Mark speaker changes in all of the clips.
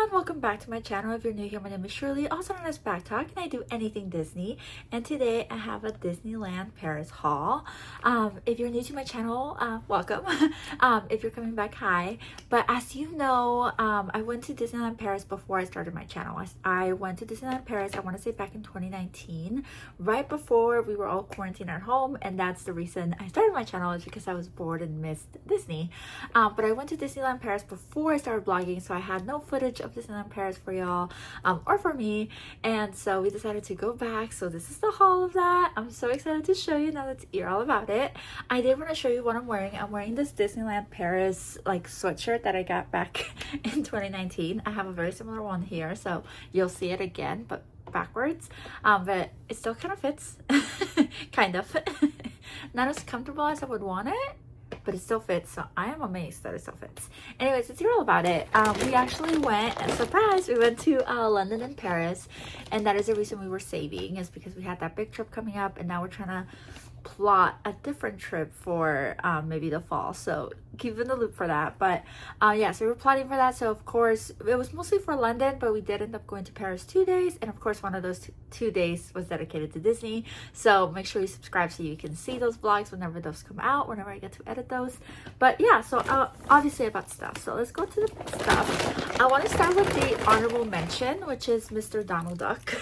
Speaker 1: everyone, welcome back to my channel. If you're new here, my name is Shirley, also known as Backttalk, and I do anything Disney. And today I have a Disneyland Paris haul. If you're new to my channel, welcome. If you're coming back, hi. But as you know, I went to Disneyland Paris before I started my channel. I went to Disneyland Paris, I want to say back in 2019, right before we were all quarantined at home, and that's the reason I started my channel, is because I was bored and missed Disney. But I went to Disneyland Paris before I started vlogging, so I had no footage of Disneyland Paris for y'all or for me, and so we decided to go back. So this is the haul of that. I'm so excited to show you. Now let's hear all about it. I did want to show you what I'm wearing. I'm wearing this Disneyland Paris like sweatshirt that I got back in 2019. I have a very similar one here, so you'll see it again but backwards, but it still kind of fits. Kind of. Not as comfortable as I would want it, but it still fits, so I am amazed that it still fits. Anyways, let's hear all about it. We actually went, surprise, we went to London and Paris, and that is the reason we were saving, is because we had that big trip coming up, and now we're trying to plot a different trip for maybe the fall, so keep in the loop for that. But yeah, so we were plotting for that. So of course it was mostly for London, but we did end up going to Paris 2 days, and of course one of those two days was dedicated to Disney. So make sure you subscribe so you can see those vlogs whenever those come out, whenever I get to edit those. But yeah, so obviously about stuff, so let's go to the stuff. I want to start with the honorable mention, which is Mr. Donald Duck.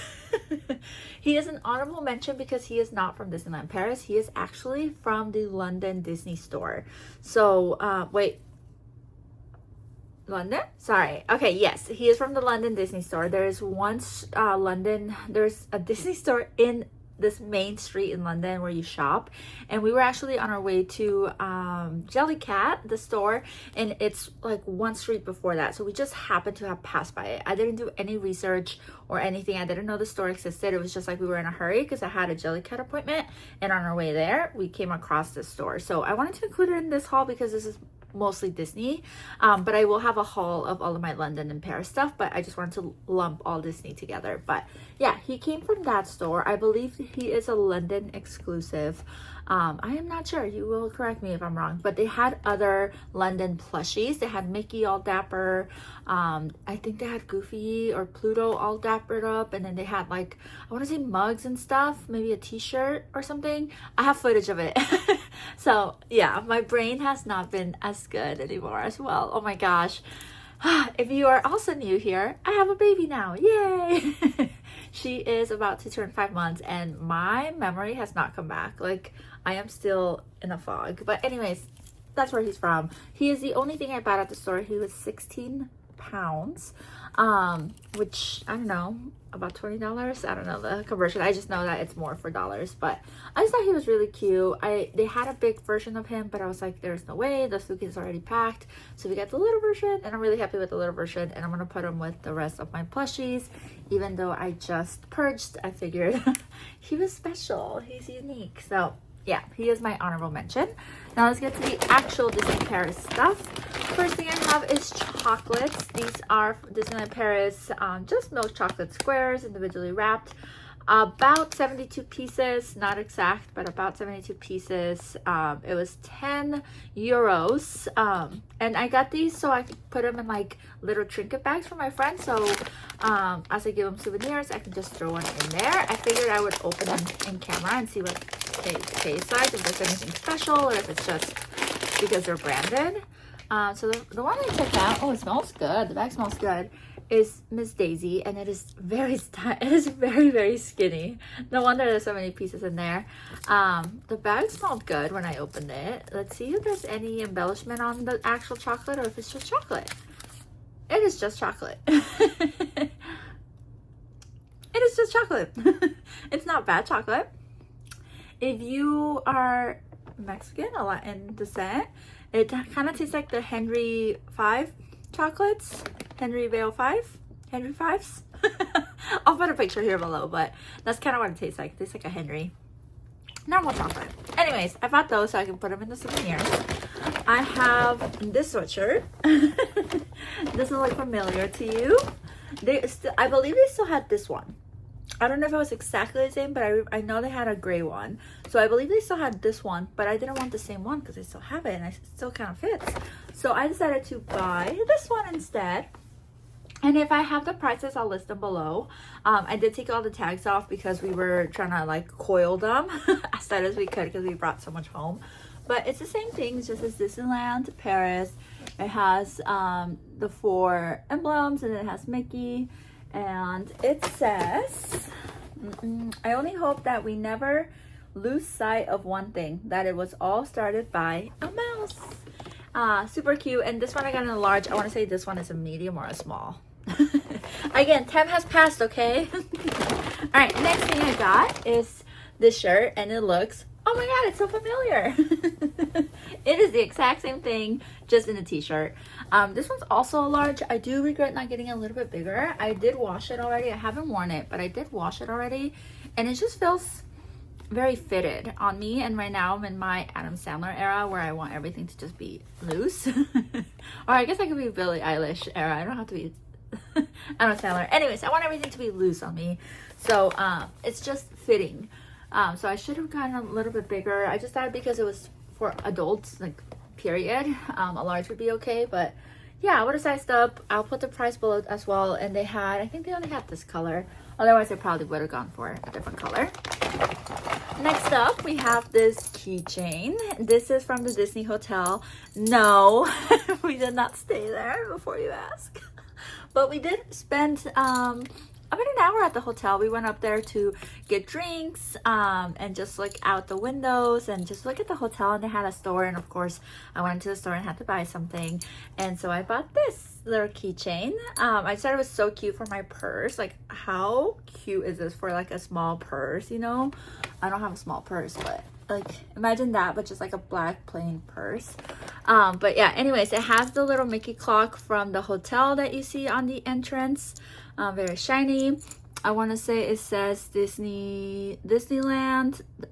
Speaker 1: He is an honorable mention because he is not from Disneyland Paris. He is actually from the London Disney store. So wait, London? Sorry. Okay, yes, he is from the London Disney store. There is there's a Disney store in this main street in London where you shop, and we were actually on our way to Jellycat, the store, and it's like one street before that, so we just happened to have passed by it. I didn't do any research or anything. I didn't know the store existed. It was just like we were in a hurry because I had a Jellycat appointment, and on our way there we came across this store. So I wanted to include it in this haul because this is mostly Disney, but I will have a haul of all of my London and Paris stuff, but I just wanted to lump all Disney together. But yeah, he came from that store. I believe he is a London exclusive. I am not sure, you will correct me if I'm wrong, but they had other London plushies. They had Mickey all dapper, I think they had Goofy or Pluto all dappered up, and then they had like, I want to say mugs and stuff, maybe a t-shirt or something. I have footage of it. So yeah, my brain has not been as good anymore as well. Oh my gosh. If you are also new here, I have a baby now. Yay! She is about to turn 5 months, and my memory has not come back. Like, I am still in a fog. But anyways, that's where he's from. He is the only thing I bought at the store. He was 16 pounds, which I don't know, about $20. I don't know the conversion. I just know that it's more for dollars, but I just thought he was really cute. They had a big version of him, but I was like, there's no way, the suitcase is already packed, so we got the little version, and I'm really happy with the little version, and I'm gonna put him with the rest of my plushies. Even though I just purged, I figured he was special, he's unique. So yeah, he is my honorable mention. Now let's get to the actual Disney Paris stuff. First thing I have is chocolates. These are Disneyland Paris, just milk chocolate squares, individually wrapped. About 72 pieces, not exact, but about 72 pieces. It was 10 euros. And I got these so I could put them in like little trinket bags for my friends. So as I give them souvenirs, I can just throw one in there. I figured I would open them in camera and see what they taste like, if there's anything special or if it's just because they're branded. So the one I took out, oh, it smells good. The bag smells good. Is Miss Daisy, and it is very very skinny. No wonder there's so many pieces in there. The bag smelled good when I opened it. Let's see if there's any embellishment on the actual chocolate or if it's just chocolate. It is just chocolate. It is just chocolate. It's not bad chocolate. If you are Mexican or Latin descent, it kind of tastes like the Henry V chocolates. Henry Vale 5? Henry 5s? I'll put a picture here below, but that's kind of what it tastes like. It tastes like a Henry. Normal chocolate. Anyways, I bought those so I can put them in the souvenirs. I have this sweatshirt. This will look familiar to you. I believe they still had this one. I don't know if it was exactly the same, but I know they had a gray one. So I believe they still had this one, but I didn't want the same one because I still have it and it still kind of fits. So I decided to buy this one instead. And if I have the prices, I'll list them below. I did take all the tags off because we were trying to like coil them as tight as we could because we brought so much home. But it's the same thing, it's just as Disneyland Paris. It has the 4 emblems, and it has Mickey. And it says, I only hope that we never lose sight of one thing, that it was all started by a mouse. Super cute. And this one I got in a large. I want to say this one is a medium or a small. Again, time has passed, okay? All right, next thing I got is this shirt, and it looks, oh my god, it's so familiar. It is the exact same thing, just in a t-shirt. This one's also a large. I do regret not getting a little bit bigger. I did wash it already. I haven't worn it, but I did wash it already, and it just feels very fitted on me. And right now I'm in my Adam Sandler era where I want everything to just be loose. Or I guess I could be Billie Eilish era. I don't have to be Adam Sandler. Anyways, I want everything to be loose on me, so it's just fitting. So I should have gotten a little bit bigger. I just thought because it was for adults, like, period, a large would be okay. But yeah, I would have sized up. I'll put the price below as well. And they had, I think they only had this color. Otherwise, I probably would have gone for a different color. Next up, we have this keychain. This is from the Disney Hotel. No, we did not stay there, before you ask. But we did spend about an hour at the hotel. We went up there to get drinks and just look out the windows and just look at the hotel. And they had a store, and of course I went to the store and had to buy something, and so I bought this little keychain. I thought it was so cute for my purse. Like, how cute is this for like a small purse, you know? I don't have a small purse, but like, imagine that, but just like a black plain purse. But yeah, anyways, it has the little Mickey clock from the hotel that you see on the entrance. Very shiny. I want to say it says Disneyland,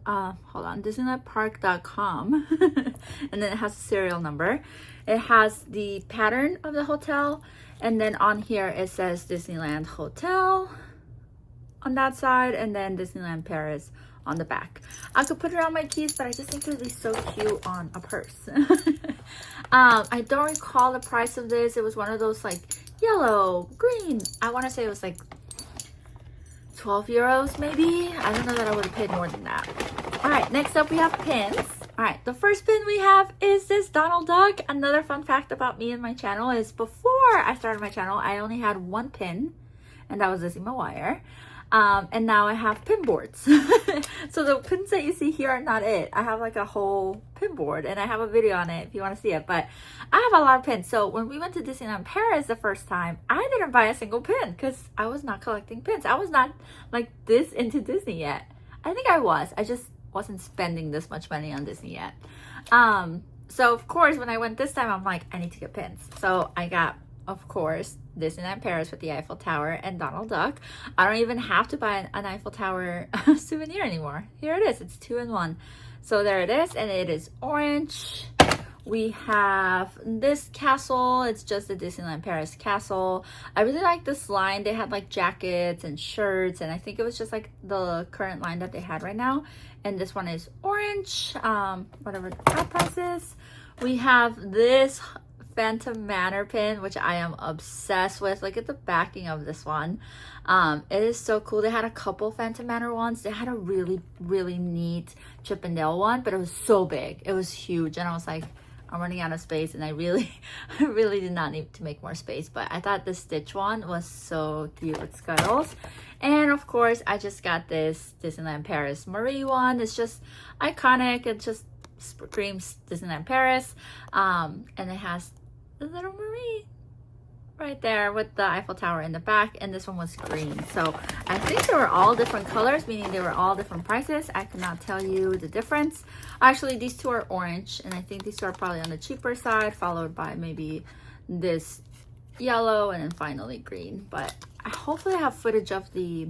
Speaker 1: hold on, disneylandpark.com. And then it has a serial number. It has the pattern of the hotel, and then on here it says Disneyland Hotel on that side, and then Disneyland Paris on the back. I could put it on my keys, but I just think it would be so cute on a purse. I don't recall the price of this. It was one of those like yellow, green. I want to say it was like 12 euros maybe. I don't know that I would have paid more than that. All right, next up we have pins. All right, the first pin we have is this Donald Duck. Another fun fact about me and my channel is before I started my channel, I only had one pin, and that was Lizzie McGuire. And now I have pin boards. So the pins that you see here are not it. I have like a whole pin board, and I have a video on it if you want to see it. But I have a lot of pins. So when we went to Disneyland Paris the first time, I didn't buy a single pin because I was not collecting pins. I was not like this into Disney yet. I think I was. I just wasn't spending this much money on Disney yet. So of course, when I went this time, I'm like, I need to get pins. So I got, of course, Disneyland Paris with the Eiffel Tower and Donald Duck. I don't even have to buy an Eiffel Tower souvenir anymore. Here it is. It's 2 in 1. So there it is, and it is orange. We have this castle. It's just the Disneyland Paris castle. I really like this line. They had like jackets and shirts, and I think it was just like the current line that they had right now. And this one is orange, whatever the top price is. We have this Phantom Manor pin, which I am obsessed with. Look at the backing of this one. It is so cool. They had a couple Phantom Manor ones. They had a really, really neat Chip and Dale one, but it was so big. It was huge, and I was like, I'm running out of space, and I really did not need to make more space. But I thought the Stitch one was so cute with Scuttles. And of course, I just got this Disneyland Paris Marie one. It's just iconic. It just screams Disneyland Paris. And it has the little Marie right there with the Eiffel Tower in the back, and this one was green. So I think they were all different colors, meaning they were all different prices. I cannot tell you the difference. Actually, these two are orange, and I think these two are probably on the cheaper side, followed by maybe this yellow, and then finally green. But hopefully I have footage of the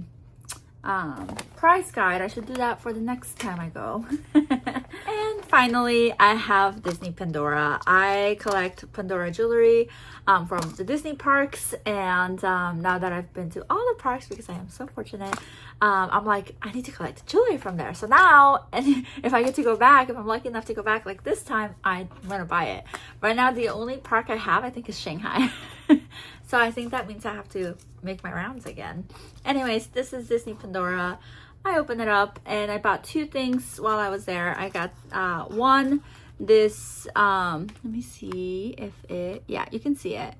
Speaker 1: price guide. I should do that for the next time I go. And finally, I have Disney Pandora. I collect Pandora jewelry from the Disney parks, and now that I've been to all the parks, because I am so fortunate, I'm like, I need to collect jewelry from there. So now, and if I get to go back, if I'm lucky enough to go back like this time, I'm gonna buy it. Right now, the only park I have, I think, is Shanghai. So I think that means I have to make my rounds again. Anyways, this is Disney Pandora. I opened it up and I bought two things while I was there. I got one, this, let me see if it, yeah, you can see it.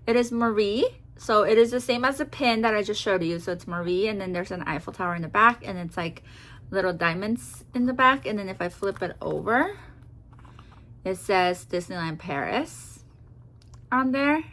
Speaker 1: It is Marie. So it is the same as the pin that I just showed you. So it's Marie, and then there's an Eiffel Tower in the back, and it's like little diamonds in the back. And then if I flip it over, it says Disneyland Paris on there.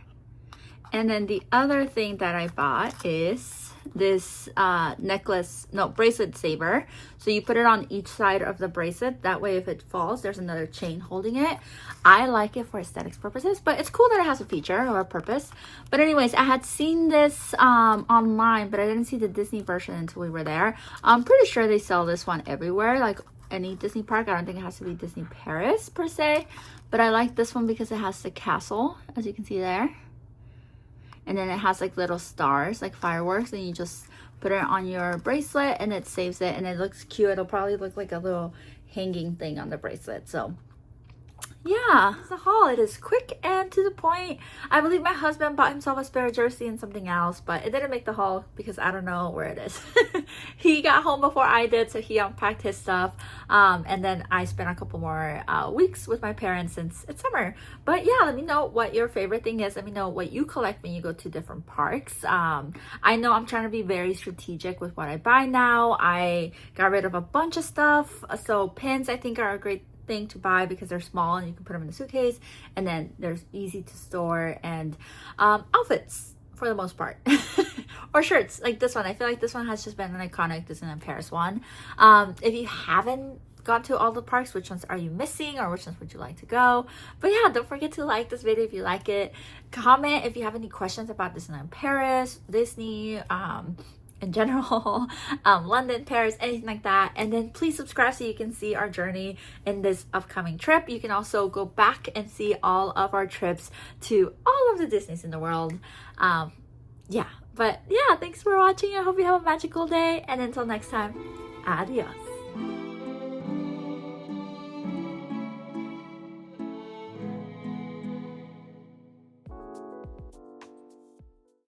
Speaker 1: And then the other thing that I bought is this bracelet saver. So you put it on each side of the bracelet. That way if it falls, there's another chain holding it. I like it for aesthetics purposes, but it's cool that it has a feature or a purpose. But anyways, I had seen this online, but I didn't see the Disney version until we were there. I'm pretty sure they sell this one everywhere, like any Disney park. I don't think it has to be Disney Paris per se, but I like this one because it has the castle, as you can see there. And then it has like little stars, like fireworks, and you just put it on your bracelet and it saves it, and it looks cute. It'll probably look like a little hanging thing on the bracelet. So yeah, it's a haul. It is quick and to the point. I believe my husband bought himself a spare jersey and something else, but it didn't make the haul because I don't know where it is. He got home before I did, so he unpacked his stuff. And then I spent a couple more weeks with my parents since it's summer. But yeah, let me know what your favorite thing is. Let me know what you collect when you go to different parks. I know I'm trying to be very strategic with what I buy now. I got rid of a bunch of stuff. So pins, I think, are a great thing to buy because they're small and you can put them in a suitcase, and then they're easy to store. And outfits for the most part or shirts like this one. I feel like this one has just been an iconic Disneyland Paris one. If you haven't gone to all the parks, which ones are you missing, or which ones would you like to go? But yeah, don't forget to like this video if you like it. Comment if you have any questions about Disneyland Paris, Disney, in general, London, Paris, anything like that. And then please subscribe so you can see our journey in this upcoming trip. You can also go back and see all of our trips to all of the Disneys in the world. Yeah, but yeah, thanks for watching. I hope you have a magical day, and until next time, adios.